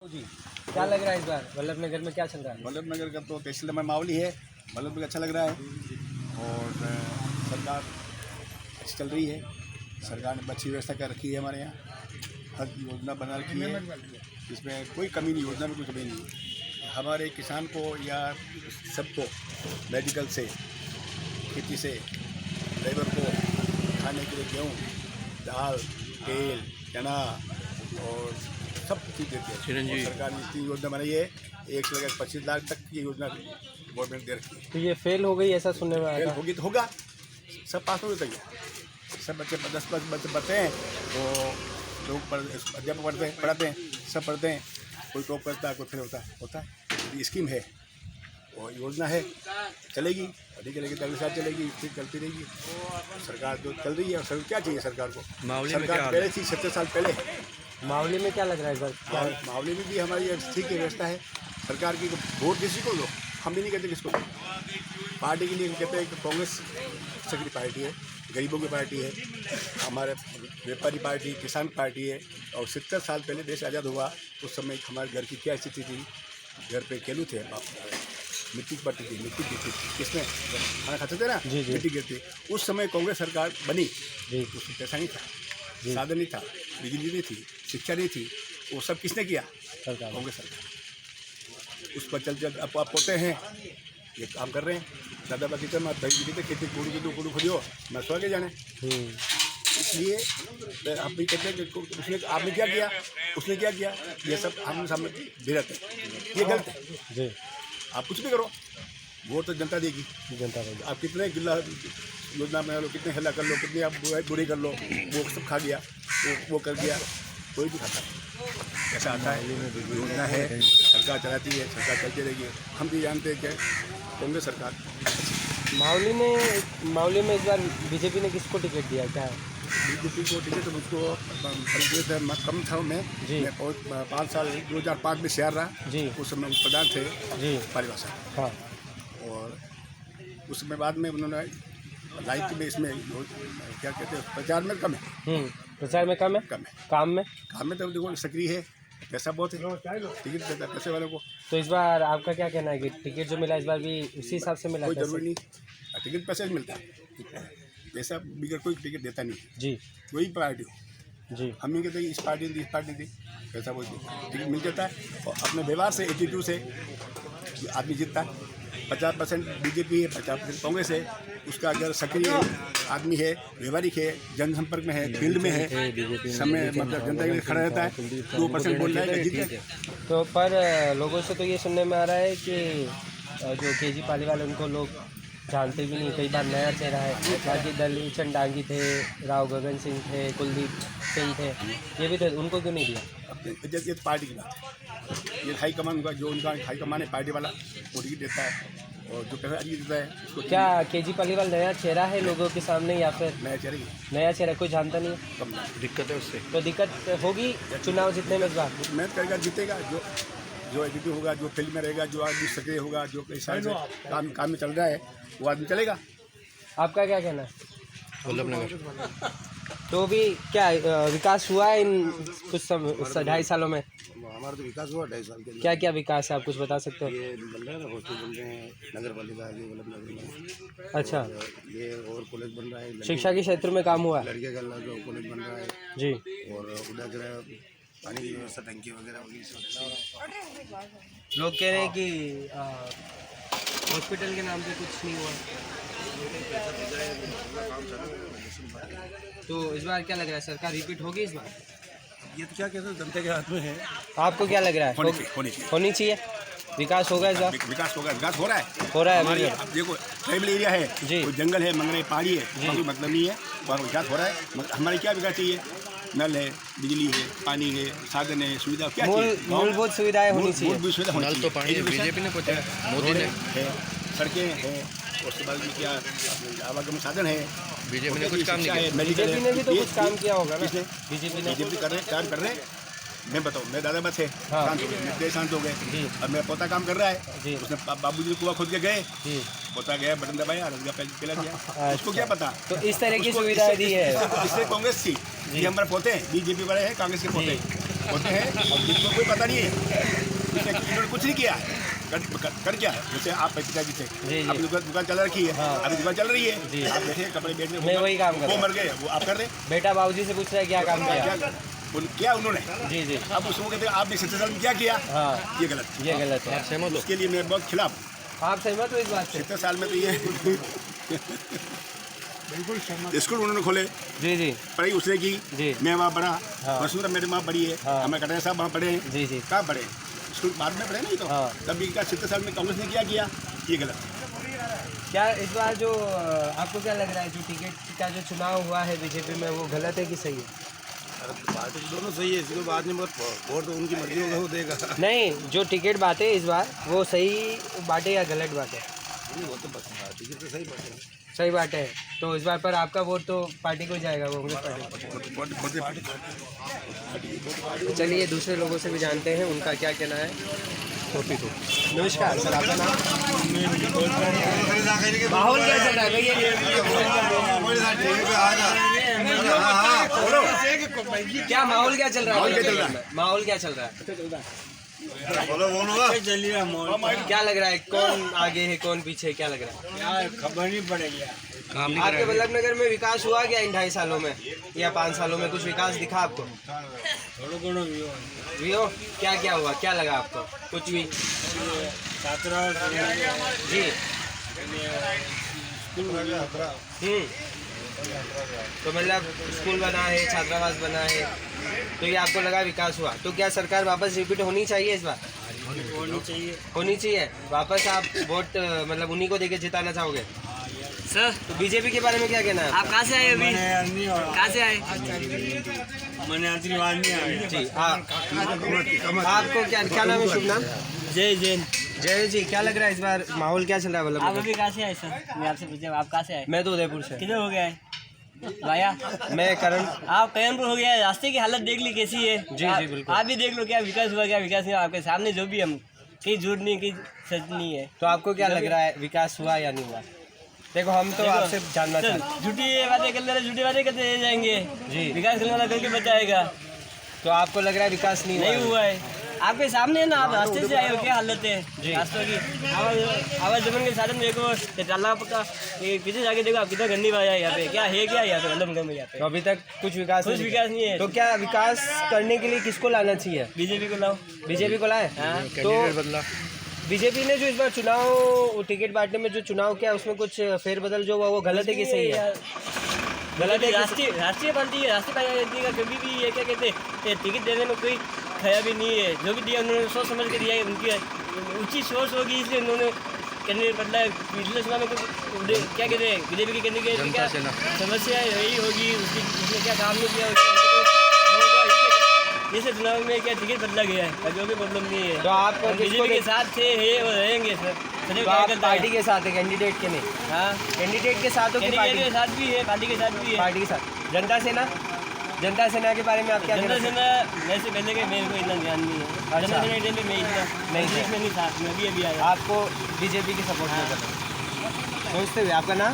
जी क्या लग रहा है इस बार वल्लभ नगर में क्या चल रहा है? वल्लभ नगर का तो तहसील में मावली है। वल्लभ नगर अच्छा लग रहा है और सरकार अच्छी चल रही है। सरकार ने अच्छी व्यवस्था कर रखी है। हमारे यहाँ हर योजना बना रखी है, इसमें कोई कमी नहीं, योजना में कोई कमी नहीं है। हमारे किसान को या सबको मेडिकल से, खेती से, लेबर को खाने के लिए गेहूँ, दाल, तेल, चना और सब चीज़ देते हैं। और सरकार ने इतनी योजना बनाई है, 1 से लेकर 25 लाख तक की योजना गवर्नमेंट दे रखी है। तो ये फेल हो गई ऐसा सुनने में आया फेल था। होगी तो होगा, सब पास हो जाएंगे। सब बच्चे 10 बच्चे पढ़ते हैं तो लोग अध्यापक पढ़ाते हैं, सब पढ़ते हैं। कोई टॉप करता है, कोई फेल होता है। स्कीम है और योजना है, चलेगी, अभी चलेगी, अगले साल चलेगी, फिर चलती रहेगी। सरकार जो चल रही है, सर क्या चाहिए सरकार को? सरकार पहले थी 70 साल पहले। मावली में क्या लग रहा है इस बार? मावली में भी हमारी ठीक है व्यवस्था है सरकार की। वोट किसी को दो, हम भी नहीं कहते किसको दो। पार्टी के लिए कहते हैं कि कांग्रेस सक्रिय पार्टी है, गरीबों की पार्टी है, हमारे व्यापारी पार्टी, किसान पार्टी है। और 70 साल पहले देश आज़ाद हुआ, उस समय हमारे घर की क्या स्थिति थी? घर पे केलू थे, मिट्टी पड़ती थी, मिट्टी गिरती थी, किसमें खाना खाते थे ना, मिट्टी गिरती। उस समय कांग्रेस सरकार बनी, उसमें पैसा नहीं था, साधन नहीं था, बिजली नहीं थी, शिक्षा नहीं थी, वो सब किसने किया? कांग्रेस सरकार। उस पर चल अब आप पोते हैं, ये काम कर रहे हैं। दादा बाकी तो मैं दही खेती कूड़ू खुदियो मैं सो के जाने। इसलिए आप भी कहते हैं कि उसने आपने क्या किया, उसने क्या किया, ये सब हम सामने भिड़ते हैं, ये गलत है जी। आप कुछ भी करो, वोट तो जनता देगी, जनता देगी। आप कितने गिल्ला योजना बना लो, कितने हल्ला कर लो, कितने आप बुरी कर लो, वो सब खा गया, वो कर गया, कोई भी खाता है। ऐसा आता है, योजना है, सरकार चलाती है, सरकार चलती रहेगी। हम भी जानते हैं कि कांग्रेस सरकार। मावली में इस बार बीजेपी ने किसको टिकट दिया, क्या है? बीजेपी को टिकट तो मुझको कम था। मैं 5 साल 2005 में शहर रहा जी। उस समय प्रधान थे जी परिभाषा। हाँ। और उस समय बाद में उन्होंने राजनीति में इसमें क्या कहते हैं, प्रचार में कम है। प्रचार में कम है, काम में तो देखो सक्रिय है, पैसा बहुत है, टिकट देता है पैसे वालों को। तो इस बार आपका क्या कहना है कि टिकट जो मिला इस बार भी उसी हिसाब से मिला? कोई जरूरी नहीं, टिकट पैसे से मिलता है, पैसा बिगड़ कोई टिकट देता नहीं जी। वही पार्टी हो जी, हम नहीं कहते इस पार्टी ने इस पार्टी दी, पैसा वो टिकट मिल जाता है। और अपने व्यवहार से, एटीट्यूड से आदमी जीतता है। 50% बीजेपी है, 50% कांग्रेस है। उसका अगर सक्रिय आदमी है, व्यवहारिक है, जनसंपर्क में है, फील्ड में है, समय मतलब जनता के लिए खड़ा रहता है, 2% बोल रहा है जीते। तो पर लोगों से तो ये सुनने में आ रहा है कि जो केजी पालीवाल उनको लोग जानते भी नहीं, कई बार नया चेहरा है। बाकी दलील चंद डांगी थे, राव गगन सिंह थे, कुलदीप सिंह थे, ये भी थे, उनको क्यों नहीं दिया? ये पार्टी की बात है, ये हाईकमान का, जो उनका हाईकमान है पार्टी वाला, वो टिकट देता है और जो पैसा अधिक देता है उसको। क्या केजी पालीवाल नया चेहरा है लोगों के सामने या फिर नया चेहरा कोई जानता नहीं है? कम दिक्कत है उससे, तो दिक्कत होगी चुनाव जीतने में इस बार। मेहनत करेगा, जीतेगा। जो एटीट्यूड होगा, जो फील्ड में रहेगा, जो आदमी सक्रिय होगा, जो कई साल से काम में चल रहा है, वो आदमी चलेगा। आपका क्या कहना है? वल्लभ नगर तो भी क्या विकास हुआ है इन कुछ 2.5 सालों में? हमारा तो विकास हुआ 2.5 साल के। क्या विकास है, आप कुछ बता सकते हो? ये बन रहा है ना, हॉस्टल बन रहे हैं, नगर पालिका है वल्लभ नगर में। अच्छा, ये और कॉलेज बन रहा है, शिक्षा के क्षेत्र में काम हुआ है, लड़के का कॉलेज बन रहा है जी। और उधर पानी की व्यवस्था, टंकी वगैरह होगी। लोग कह रहे हैं कि हॉस्पिटल के नाम पे कुछ नहीं हुआ, तो इस बार क्या लग रहा है, सरकार रिपीट होगी इस बार? ये तो क्या कहते हैं, जनता के हाथ में है। आपको क्या लग रहा है? होनी चाहिए। विकास होगा इस बार? विकास होगा, विकास हो रहा है हमारी। अब देखो ट्राइबल एरिया है जी, जंगल है, मंगरे पहाड़ी है, कोई मतलब नहीं है, और विकास हो रहा है। हमारे क्या विकास चाहिए? नल है, बिजली है, पानी है, साधन है, सुविधा, क्या मूलभूत सुविधाएं होनी चाहिए। नल तो पानी बीजेपी ने पहुंचाया, मोदी ने है, सड़कें हैं, उसके बाद में क्या आवागमन साधन है। बीजेपी ने कुछ काम नहीं किया। बीजेपी ने भी तो कुछ काम किया होगा ना? बीजेपी कर रहे हैं, काम कर रहे हैं। मैं बताऊँ, मैं दादा बस है, शांत हो गए, मेरे शांत हो गए। अब मेरा पोता काम कर रहा है, उसने बाबूजी कुआं खोद के गए, पोता गया, बटन दबाया, रसगा पिला दिया, उसको क्या पता? तो इस तरह की सुविधाएं दी है। इससे कांग्रेस थी, ये हमारे पोते हैं, बीजेपी वाले हैं, कांग्रेस के पोते। होते हैं, और जिनको कोई पता नहीं है इन्होंने कुछ नहीं किया है। कर क्या है, जैसे आप पिताजी थे, अभी दुकान चल रखी है, अभी दुकान चल रही है, आप देखे कपड़े बेचने, मैं वही काम कर, वो मर गए, वो आप कर रहे। बेटा बाबूजी से पूछ रहा है क्या काम किया उन्होंने। जी। अब उसको कहते हैं आपने 70 साल में क्या किया। हाँ, ये गलत है। सहमत हो? उसके लिए मैं बहुत खिलाफ। आप सहमत हो इस बात से? 70 साल में तो ये बिल्कुल स्कूल उन्होंने खोले, जी पढ़ाई उसने की, मैं वहाँ पढ़ा, वसुंधरा मेरे वहाँ पढ़ी है, हमें कटारिया साहब वहाँ पढ़े हैं। जी कहाँ पढ़े, स्कूल बाद में पढ़े नहीं तो। तभी का 70 साल में कांग्रेस ने क्या किया, ये गलत। क्या इस बार जो आपको क्या लग रहा है, जो टिकट का जो चुनाव हुआ है बीजेपी में, वो गलत है कि सही है? पार्टी दोनों सही है, इसको बाद में वोट तो उनकी मर्जी होगा, वो देगा। नहीं, जो टिकट बांटे इस बार वो सही बांटे या गलत बांटे? वो तो बस टिकट तो सही बात है, सही बात है। तो इस बार पर आपका वोट तो पार्टी को जाएगा, कांग्रेस पार्टी। चलिए दूसरे लोगों से भी जानते हैं उनका क्या कहना है। नमस्कार सर, आपका नाम? माहौल क्या चल रहा है भैया? क्या माहौल क्या चल रहा है? माहौल क्या चल रहा है? क्या लग रहा है, कौन आगे है कौन पीछे है, क्या लग रहा है? खबर नहीं पड़ेगी। आपके बल्लभ नगर में विकास हुआ क्या इन 2.5 सालों में या 5 सालों में? कुछ विकास दिखा आपको? वियो क्या क्या हुआ, क्या लगा आपको? कुछ भी? जी तो मतलब स्कूल बना है, छात्रावास बना है, तो ये आपको लगा विकास हुआ। तो क्या सरकार वापस रिपीट होनी चाहिए इस बार? होनी चाहिए वापस। आप वोट मतलब उन्हीं को देके जिताना चाहोगे सर? तो बीजेपी के बारे में क्या कहना है? आप कहाँ से आए अभी? कहाँ से आए? जी आपको क्या नाम है, शुभ नाम? जय जैन। जय जी, क्या लग रहा है इस बार माहौल क्या चल रहा है? आप अभी कहाँ से आए सर? मैं आपसे पूछा, आप कहाँ से आए? मैं तो उदयपुर से। किधर हो गया है भैया? मैं करण। आप करणपुर हो गया है। रास्ते की हालत देख ली कैसी है? जी बिल्कुल। आप भी देख लो, क्या विकास हुआ क्या विकास नहीं। आपके सामने जो भी, हम कहीं झूठ नहीं कहीं सच नहीं है। तो आपको क्या लग रहा है, विकास हुआ या नहीं हुआ? देखो हम तो आपसे जानना चाहते हैं। झूठी बातें कर ले रहे, झूठी बातें करते रह जाएंगे जी। विकास करने वाला करके बताएगा। तो आपको लग रहा है विकास नहीं हुआ है? आपके सामने है ना, आप रास्ते से आए हो, क्या हालत है रास्तों की? आवाज जमीन के साधन देखो, अल्लाह पक्का पीछे जाके देखो आप कितना गंदी बात है यहाँ पे। क्या है क्या यहाँ पे मतलब में? यहाँ पे तो अभी तक कुछ विकास नहीं है। तो क्या विकास करने के लिए किसको लाना चाहिए? बीजेपी को लाओ। बीजेपी को लाए? तो बीजेपी ने जो इस बार चुनाव टिकट बांटने में जो चुनाव किया, उसमें कुछ फेरबदल जो हुआ वो गलत है कि सही है? गलत है। राष्ट्रीय पार्टी है, राष्ट्रीय पार्टी का कभी भी ये क्या कहते हैं, टिकट देने में कोई खया भी नहीं है। जो भी दिया उन्होंने सोच समझ के दिया है, उनकी ऊँची सोच होगी, इसलिए उन्होंने कैंडिडेट बदला है। पिछले चुनाव में क्या कहते हैं, बीजेपी के कैंडिडेट की क्या समस्या यही होगी, उसने क्या काम नहीं किया, जैसे चुनाव में क्या टिकट बदला गया है, अभी कोई प्रॉब्लम नहीं है। तो आप बीजेपी के साथ थे और रहेंगे सर। तो आप पार्टी के साथ है, कैंडिडेट के नहीं? हाँ, कैंडिडेट के साथ हो कि पार्टी के साथ भी है? पार्टी के साथ भी है। पार्टी के साथ। जनता सेना के बारे में आप क्या? जनता सेना वैसे पहले के मेरे को इतना ध्यान नहीं है। जनता सेना टाइम पे मैं इतना नहीं था, मैं भी अभी आया। आपको बीजेपी की सपोर्ट नहीं करता? सोचते हुए आपका नाम?